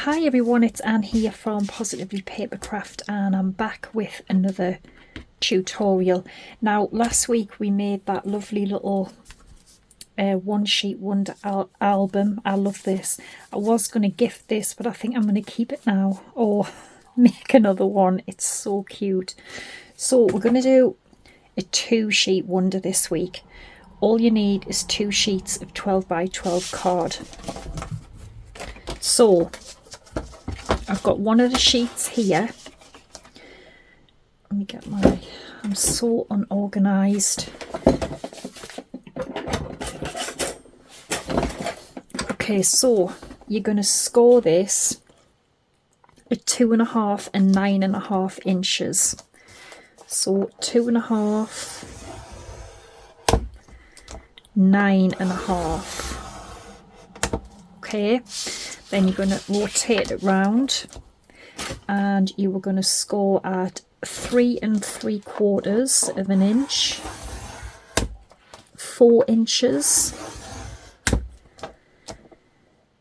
Hi everyone, it's Anne here from Positively Papercraft and I'm back with another tutorial. Now last week we made that lovely little one sheet wonder album. I love this. I was going to gift this, but I think I'm going to keep it now or make another one. It's so cute. So we're going to do a 2-sheet wonder this week. All you need is 2 sheets of 12 by 12 card. So I've got one of the sheets here. Let me get I'm so unorganised. Okay, so you're going to score this at 2.5 and 9.5 inches. So 2.5, 9.5. Okay, then you're going to rotate it round and you are going to score at 3 3/4 of an inch, 4 inches,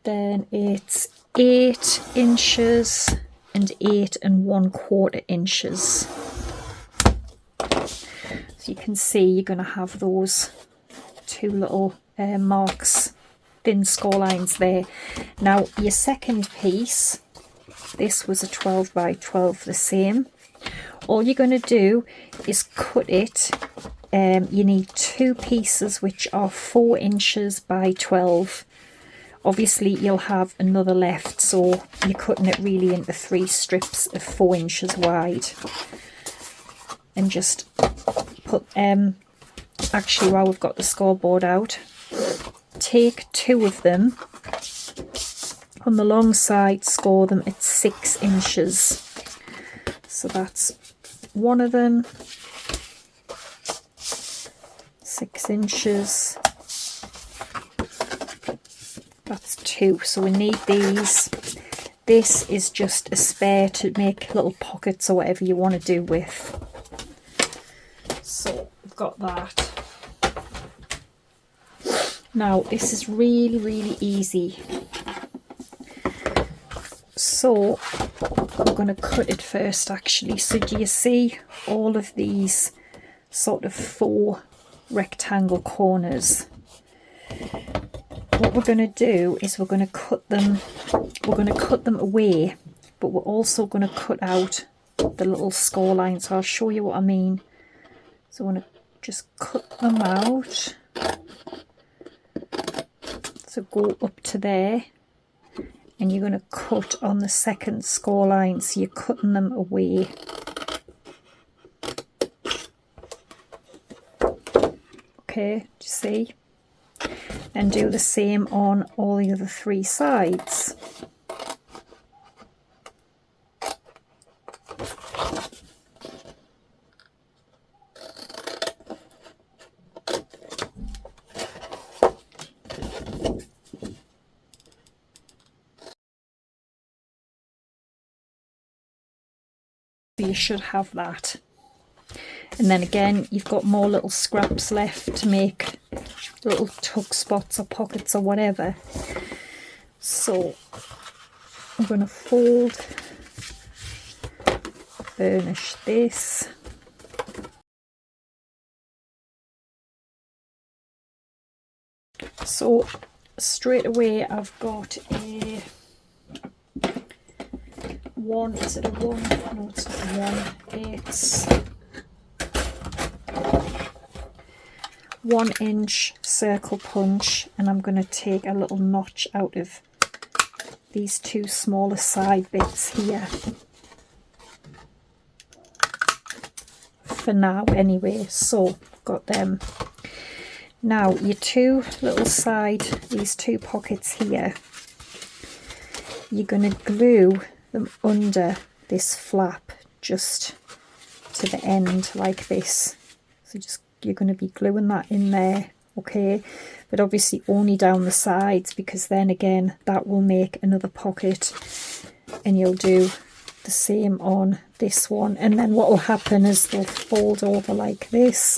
then it's 8 inches and 8 1/4 inches. So you can see you're going to have those 2 little marks, thin score lines there. Now your second piece, this was a 12 by 12, the same. All you're going to do is cut it. You need 2 pieces which are 4 inches by 12. Obviously you'll have another left, so you're cutting it really into 3 strips of 4 inches wide. And just put actually, while we've got the scoreboard out, take 2 of them on the long side, score them at 6 inches. So that's one of them, 6 inches. That's 2. So we need these. This is just a spare to make little pockets or whatever you want to do with. So we've got that. Now this is really easy. So I'm going to cut it first actually. So do you see all of these sort of 4 rectangle corners? What we're going to do is we're going to cut them away, but we're also going to cut out the little score lines. So I'll show you what I mean. So I'm going to just cut them out. So go up to there. And you're going to cut on the second score line, so you're cutting them away. Okay, do you see? And do the same on all the other 3 sides. You should have that. And then again, you've got more little scraps left to make little tuck spots or pockets or whatever. So I'm going to fold, burnish this. So straight away I've got a 1, is it a 1? No, it's not a 1. It's 1 inch circle punch, and I'm going to take a little notch out of these 2 smaller side bits here. For now anyway, so got them. Now your 2 little side, these 2 pockets here, you're going to glue them under this flap just to the end like this. So just you're going to be gluing that in there, okay, but obviously only down the sides, because then again that will make another pocket. And you'll do the same on this one, and then what will happen is they'll fold over like this.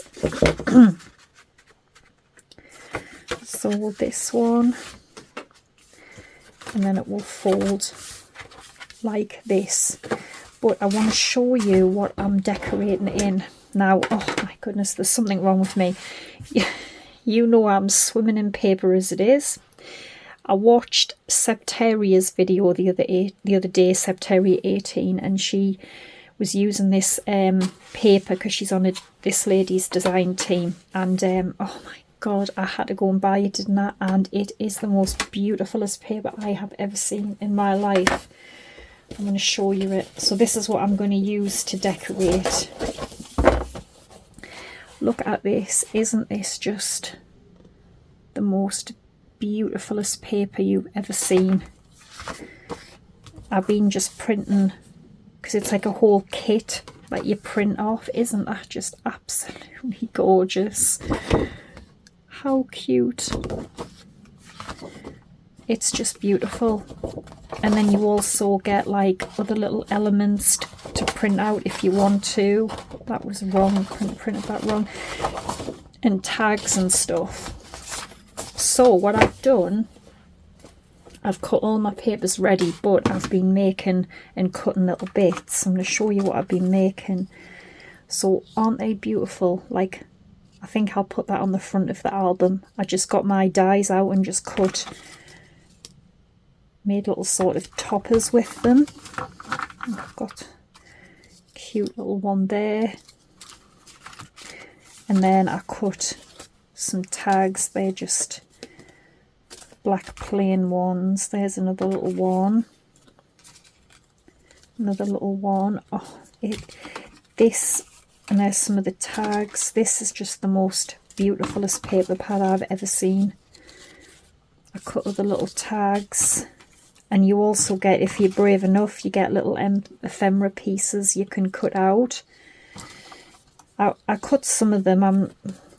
So this one, and then it will fold like this, but I want to show you what I'm decorating in. Now, oh my goodness, there's something wrong with me. You know I'm swimming in paper as it is. I watched Septaria's video the other day, Septaria 18, and she was using this paper because she's on this lady's design team, and oh my god, I had to go and buy it, didn't I? And it is the most beautifulest paper I have ever seen in my life. I'm going to show you it. So this is what I'm going to use to decorate. Look at this. Isn't this just the most beautifulest paper you've ever seen? I've been just printing, because it's like a whole kit that you print off. Isn't that just absolutely gorgeous? How cute. It's just beautiful. And then you also get like other little elements to print out if you want to. That was wrong, printed that wrong. And tags and stuff. So what I've done, I've cut all my papers ready, but I've been making and cutting little bits. I'm going to show you what I've been making. So aren't they beautiful? Like, I think I'll put that on the front of the album. I just got my dies out and just made little sort of toppers with them. I've got a cute little one there. And then I cut some tags. They're just black plain ones. There's another little one. Another little one. Oh, this, and there's some of the tags. This is just the most beautifulest paper pad I've ever seen. I cut other little tags. And you also get, if you're brave enough, you get little ephemera pieces you can cut out. I cut some of them.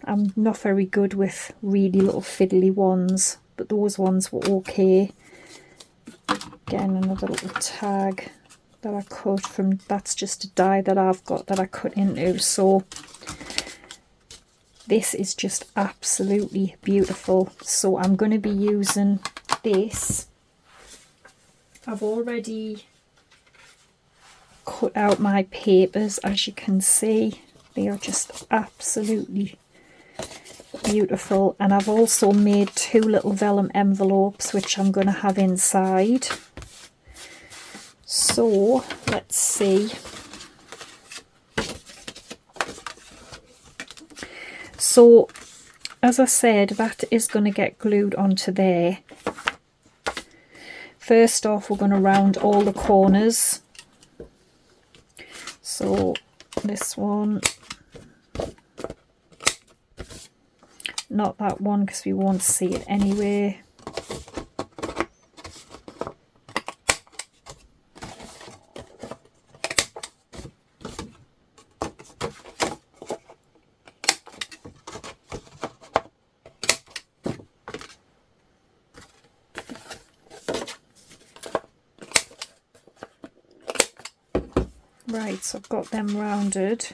I'm not very good with really little fiddly ones, but those ones were okay. Again, another little tag that I cut from, that's just a die that I've got that I cut into. So this is just absolutely beautiful. So I'm going to be using this. I've already cut out my papers, as you can see. They are just absolutely beautiful. And I've also made 2 little vellum envelopes, which I'm going to have inside. So, let's see. So, as I said, that is going to get glued onto there. First off, we're going to round all the corners. So this one, not that one because we won't see it anyway. Right, so I've got them rounded.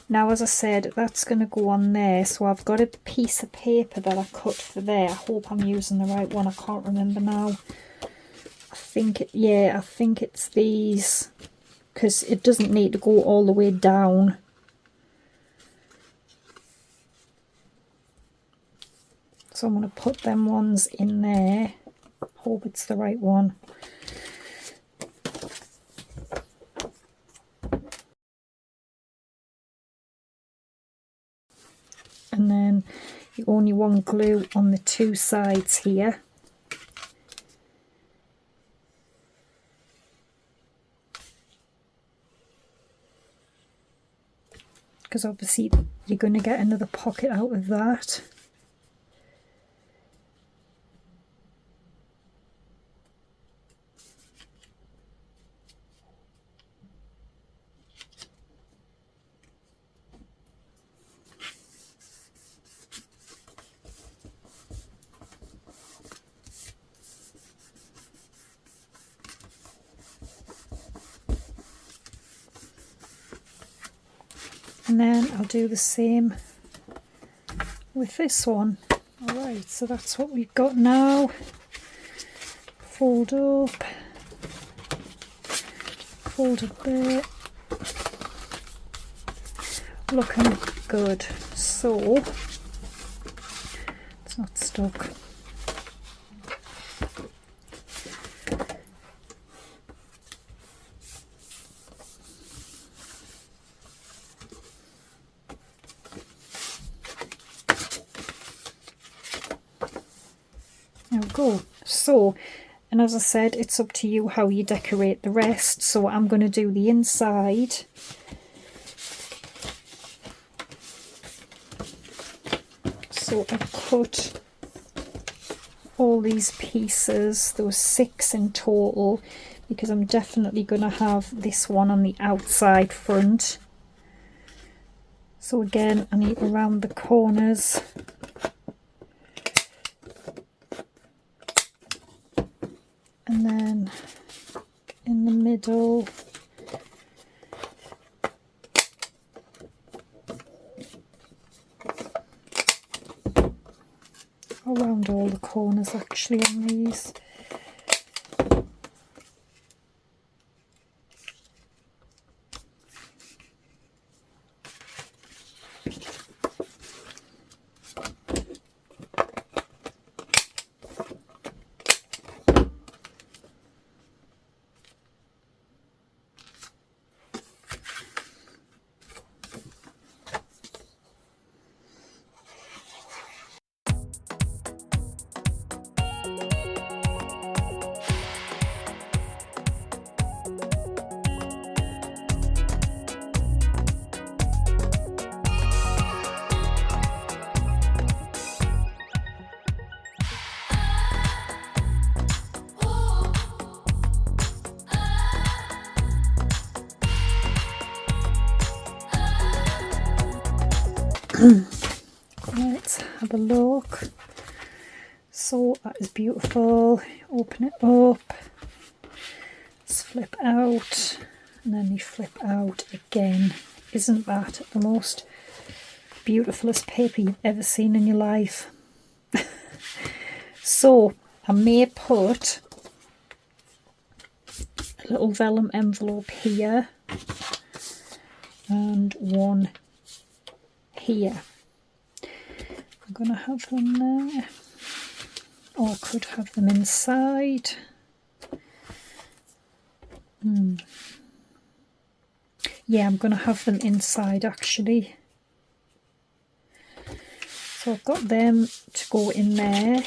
Now, as I said, that's going to go on there. So I've got a piece of paper that I cut for there. I hope I'm using the right one. I can't remember now. I think it's these, because it doesn't need to go all the way down. So I'm going to put them ones in there. Hope it's the right one. And then you only want glue on the 2 sides here. Because obviously you're going to get another pocket out of that. And then I'll do the same with this one. Alright, so that's what we've got now. Fold up. hold it there. Looking good. So it's not stuck. There we go. So, and as I said, it's up to you how you decorate the rest. So I'm going to do the inside. So I cut all these pieces. There were 6 in total, because I'm definitely going to have this one on the outside front. So again, I need to round the corners. And then in the middle, I'll round all the corners actually on these. Let's have a look. So that is beautiful. Open it up, let's flip out, and then you flip out again. Isn't that the most beautifulest paper you've ever seen in your life? So I may put a little vellum envelope here and one here. I'm going to have them there, or I could have them inside. Yeah, I'm going to have them inside actually. So I've got them to go in there.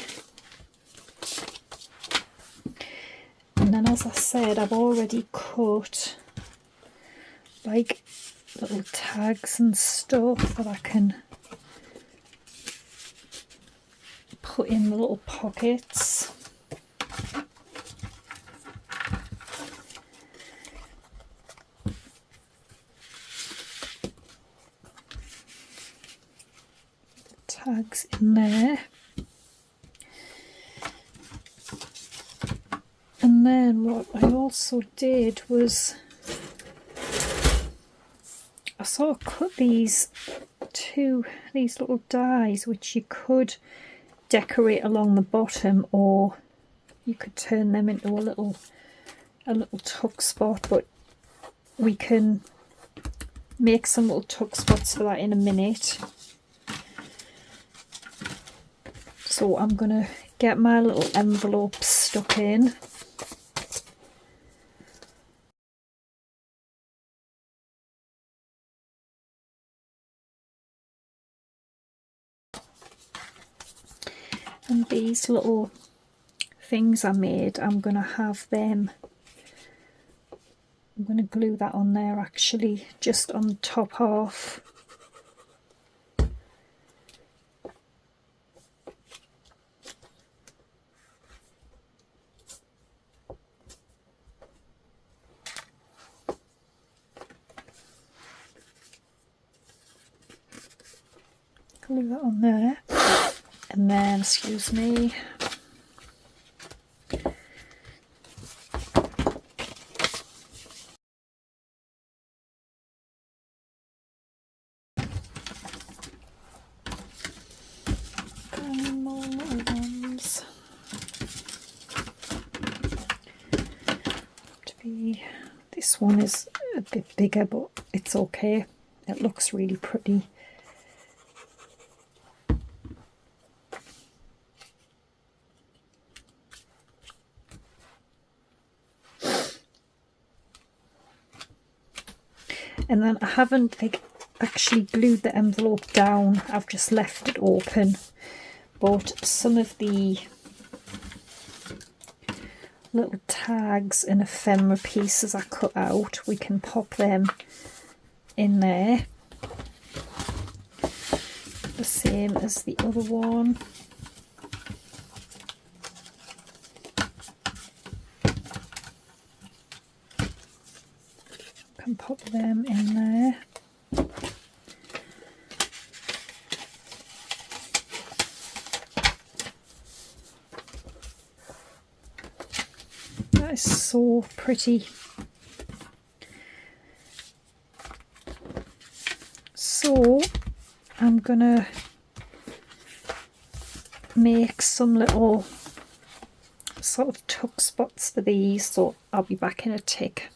And then, as I said, I've already cut like little tags and stuff that I can put in the little pockets. Tags in there. And then what I also did was I sort of cut these little dies, which you could decorate along the bottom, or you could turn them into a little tuck spot, but we can make some little tuck spots for that in a minute. So I'm gonna get my little envelopes stuck in. And these little things I made, I'm going to have them, I'm going to glue that on there actually, just on the top half. Glue that on there. And then, excuse me, more little ones to be This one is a bit bigger, but it's okay. It looks really pretty. And then I haven't actually glued the envelope down, I've just left it open. But some of the little tags and ephemera pieces I cut out, we can pop them in there. The same as the other one. Can pop them in there. That is so pretty. So I'm gonna make some little sort of tuck spots for these, so I'll be back in a tick.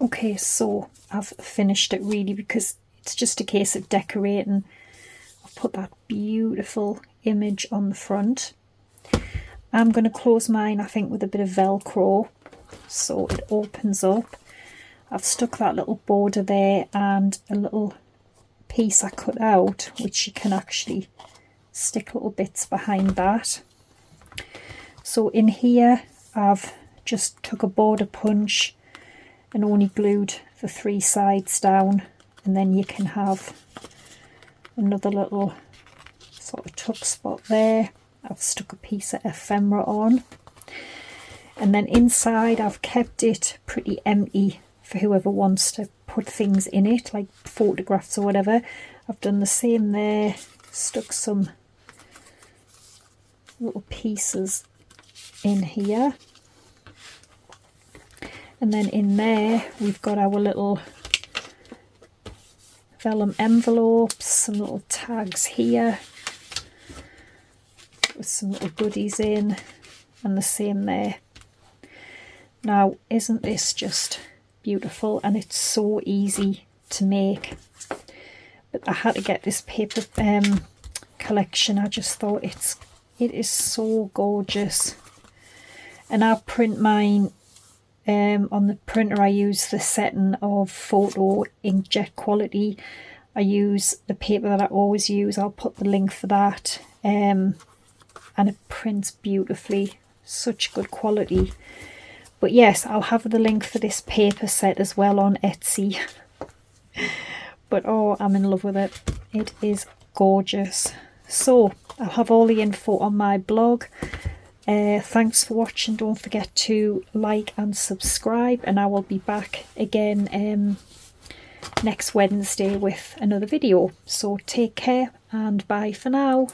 Okay, so I've finished it really, because it's just a case of decorating. I've put that beautiful image on the front. I'm going to close mine, I think, with a bit of Velcro so it opens up. I've stuck that little border there and a little piece I cut out, which you can actually stick little bits behind that. So in here I've just took a border punch and only glued the 3 sides down, and then you can have another little sort of tuck spot there. I've stuck a piece of ephemera on, and then inside I've kept it pretty empty for whoever wants to put things in it, like photographs or whatever. I've done the same there, stuck some little pieces in here. And then in there we've got our little vellum envelopes, some little tags here with some little goodies in, and the same there. Now, isn't this just beautiful? And it's so easy to make. But I had to get this paper collection. I just thought it is so gorgeous. And I print mine on the printer. I use the setting of photo inkjet quality. I use the paper that I always use. I'll put the link for that. And it prints beautifully. Such good quality. But yes, I'll have the link for this paper set as well on Etsy. But oh, I'm in love with it. It is gorgeous. So I'll have all the info on my blog. Thanks for watching. Don't forget to like and subscribe, and I will be back again next Wednesday with another video. So take care and bye for now.